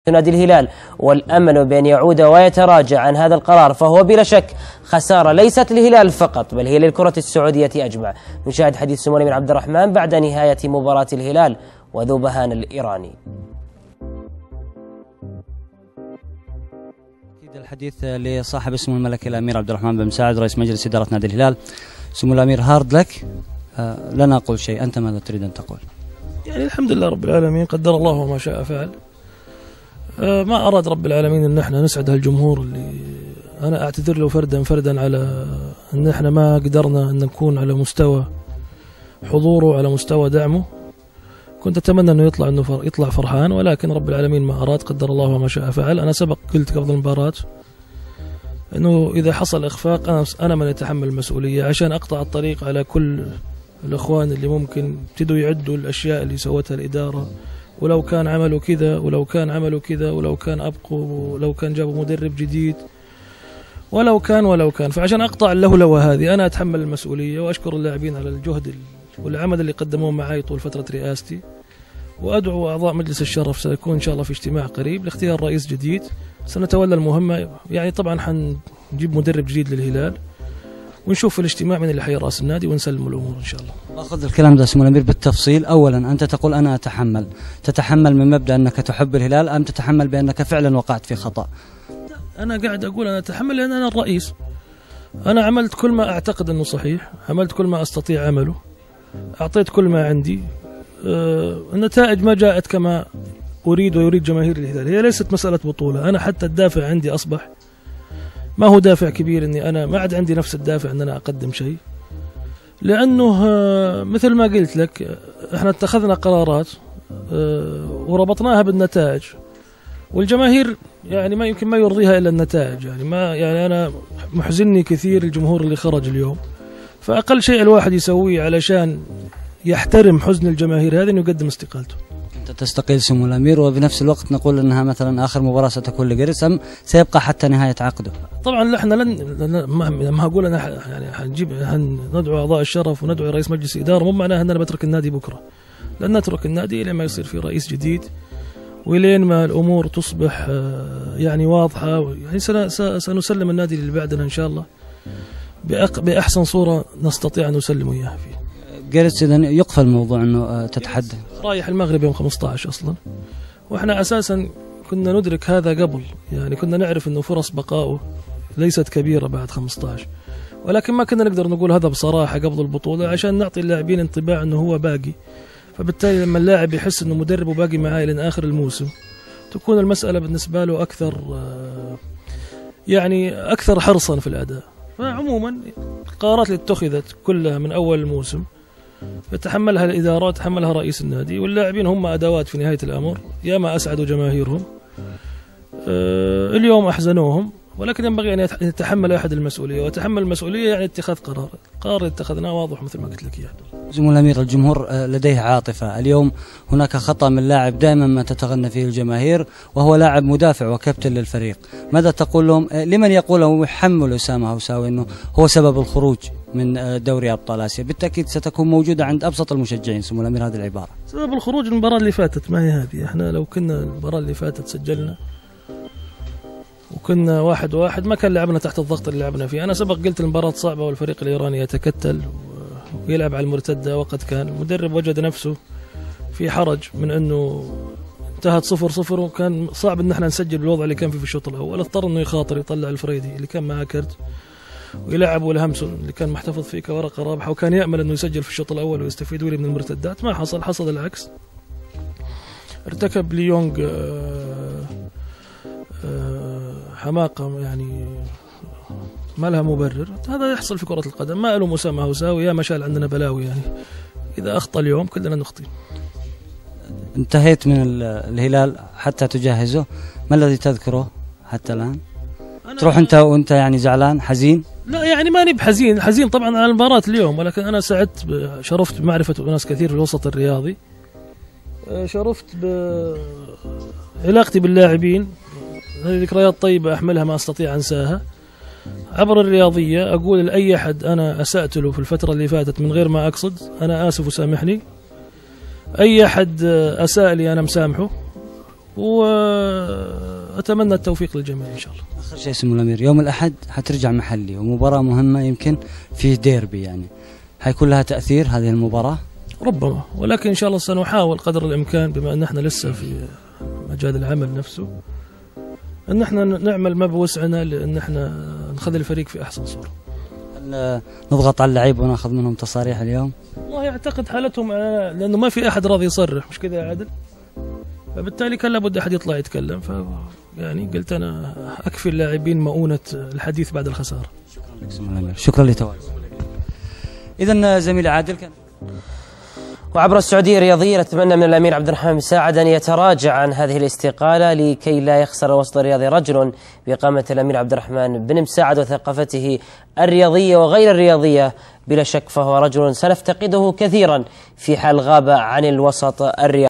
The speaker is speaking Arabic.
نادي الهلال والأمل بأن يعود ويتراجع عن هذا القرار، فهو بلا شك خسارة ليست للهلال فقط بل هي للكرة السعودية أجمع. نشاهد حديث سمو الأمير عبد الرحمن بعد نهاية مباراة الهلال وذوبهان الإيراني. الحديث لصاحب اسمه الملكي الأمير عبد الرحمن بن مساعد رئيس مجلس إدارة نادي الهلال. سمو الأمير هارد لك، لا نقول شيء، أنت ماذا تريد أن تقول؟ يعني الحمد لله رب العالمين، قدر الله وما شاء فعل. ما أراد رب العالمين أن احنا نسعد هالجمهور اللي أنا أعتذر له فردا على أن احنا ما قدرنا أن نكون على مستوى حضوره، على مستوى دعمه. كنت أتمنى أنه يطلع فرحان، ولكن رب العالمين ما أراد، قدر الله وما شاء فعل. أنا سبق قلت قبل المباراة أنه إذا حصل إخفاق أنا من يتحمل المسؤولية، عشان أقطع الطريق على كل الأخوان اللي ممكن ابتدوا يعدوا الأشياء اللي سوتها الإدارة، ولو كان عملوا كذا ولو كان عملوا كذا ولو كان أبقوا ولو كان جابوا مدرب جديد ولو كان. فعشان أقطع اللولوة هذه أنا أتحمل المسؤولية، وأشكر اللاعبين على الجهد والعمل اللي قدموه معي طول فترة رئاستي. وأدعو أعضاء مجلس الشرف، سيكون إن شاء الله في اجتماع قريب لاختيار رئيس جديد، سنتولى المهمة. يعني طبعا حنجيب مدرب جديد للهلال، ونشوف في الاجتماع من اللي حير رأس النادي ونسلم الأمور إن شاء الله. أخذ الكلام ده سمو الأمير بالتفصيل. أولا أنت تقول أنا أتحمل، تتحمل من مبدأ أنك تحب الهلال أم تتحمل بأنك فعلا وقعت في خطأ؟ أنا قاعد أقول أنا أتحمل لأن أنا الرئيس. أنا عملت كل ما أعتقد أنه صحيح، عملت كل ما أستطيع عمله، أعطيت كل ما عندي. النتائج ما جاءت كما أريد ويريد جماهير الهلال. هي ليست مسألة بطولة. أنا حتى الدافع عندي أصبح ما هو دافع كبير، أني أنا ما عاد عندي نفس الدافع أن أنا أقدم شيء، لأنه مثل ما قلت لك إحنا اتخذنا قرارات وربطناها بالنتائج، والجماهير يعني ما يمكن ما يرضيها إلا النتائج. يعني أنا محزنني كثير الجمهور اللي خرج اليوم، فأقل شيء الواحد يسويه علشان يحترم حزن الجماهير هذا إنه يقدم استقالته. أنت تستقيل سمو الأمير، وبنفس الوقت نقول أنها مثلا آخر مباراة ستكون لجيرس أم سيبقى حتى نهاية عقده؟ طبعا احنا ما أقول أنا يعني ندعو أعضاء الشرف وندعو رئيس مجلس إدارة، مو معناها أننا بترك النادي بكرة. لن نترك النادي إلى ما يصير في رئيس جديد، ولين ما الأمور تصبح يعني واضحة. يعني سنسلم النادي اللي بعدنا إن شاء الله بأحسن صورة نستطيع أن نسلم إياها فيه. جيرس إذن يقفل الموضوع أنه تتحدى رايح المغرب يوم 15 أصلا، وإحنا أساسا كنا ندرك هذا قبل. يعني كنا نعرف أنه فرص بقائه ليست كبيرة بعد 15، ولكن ما كنا نقدر نقول هذا بصراحة قبل البطولة عشان نعطي اللاعبين انطباع أنه هو باقي. فبالتالي لما اللاعب يحس أنه مدربه باقي معاه لين آخر الموسم، تكون المسألة بالنسبة له أكثر حرصا في الأداء. فعموما القرارات اللي اتخذت كلها من أول الموسم يتحملها الإدارة ويتحملها رئيس النادي، واللاعبين هم أدوات في نهاية الأمر. يا ما أسعدوا جماهيرهم اليوم أحزنوهم، ولكن ينبغي أن يتحمل أحد المسؤولية، وتحمل المسؤولية يعني اتخاذ قرار. القرار اللي اتخذناه واضح مثل ما قلت لك إياه. زميل الأمير، الجمهور لديه عاطفة. اليوم هناك خطأ من لاعب دائما ما تتغنى فيه الجماهير، وهو لاعب مدافع وكابتن للفريق. ماذا تقول لهم لمن يقول ويحمل أسامة هوساوي أنه هو سبب الخروج من دوري أبطال آسيا؟ بالتأكيد ستكون موجودة عند أبسط المشجعين سمو الأمير هذه العبارة. سبب الخروج المباراة اللي فاتت ما هي هذه. احنا لو كنا المباراة اللي فاتت سجلنا وكنا 1-1 ما كان لعبنا تحت الضغط اللي لعبنا فيه. أنا سبق قلت المباراة صعبة والفريق الإيراني يتكتل ويلعب على المرتدة، وقد كان المدرب وجد نفسه في حرج من أنه انتهت 0-0 وكان صعب أن احنا نسجل بالوضع اللي كان فيه في الشوط الأول. اضطر أنه يخاطر يطلع الفريدي اللي كان معاه كرت ويلعب والهمسون اللي كان محتفظ فيه كورقة رابحة، وكان يأمل أنه يسجل في الشوط الأول ويستفيد من المرتدات. ما حصل العكس. ارتكب ليونغ حماقة يعني ما لها مبرر. هذا يحصل في كرة القدم. ما ألوم أسامة هوساوي، يا مشال عندنا بلاوي. يعني إذا أخطأ اليوم كلنا نخطئ. انتهيت من الهلال حتى تجهزه، ما الذي تذكره حتى الآن؟ تروح أنت وأنت يعني زعلان حزين؟ لا يعني ماني بحزين طبعا على المباراة اليوم، ولكن أنا سعدت شرفت بمعرفة ناس كثير في الوسط الرياضي، شرفت بعلاقتي باللاعبين. هذه ذكريات طيبة أحملها ما أستطيع أنساها. عبر الرياضية أقول لأي أحد أنا أسأت له في الفترة اللي فاتت من غير ما أقصد أنا آسف وسامحني. أي أحد أساء لي أنا مسامحه، وأتمنى التوفيق للجميع إن شاء الله. آخر شيء سمو الأمير، يوم الأحد حترجع محلي ومباراة مهمة، يمكن في ديربي، يعني حيكون لها تأثير هذه المباراة؟ ربما، ولكن إن شاء الله سنحاول قدر الإمكان بما أن احنا لسه في مجال العمل نفسه أن احنا نعمل ما بوسعنا لأن احنا نخلي الفريق في أحسن صورة. نضغط على اللعيبة وناخذ منهم تصاريح اليوم؟ والله يعتقد حالتهم لأنه ما في أحد راضي يصرح، مش كذا يا عادل؟ فبالتالي كان لابد أحد يطلع يتكلم، يعني قلت أنا أكفي اللاعبين مؤونة الحديث بعد الخسارة. شكرا لك سمو الأمير، شكرا لتواجدك. إذا زميلي عادل كان. وعبر السعودية الرياضية نتمنى من الأمير عبد الرحمن بن ساعد أن يتراجع عن هذه الاستقالة لكي لا يخسر الوسط الرياضي رجل بقامة الأمير عبد الرحمن بن مساعد وثقافته الرياضية وغير الرياضية. بلا شك فهو رجل سنفتقده كثيرا في حال غاب عن الوسط الرياضي.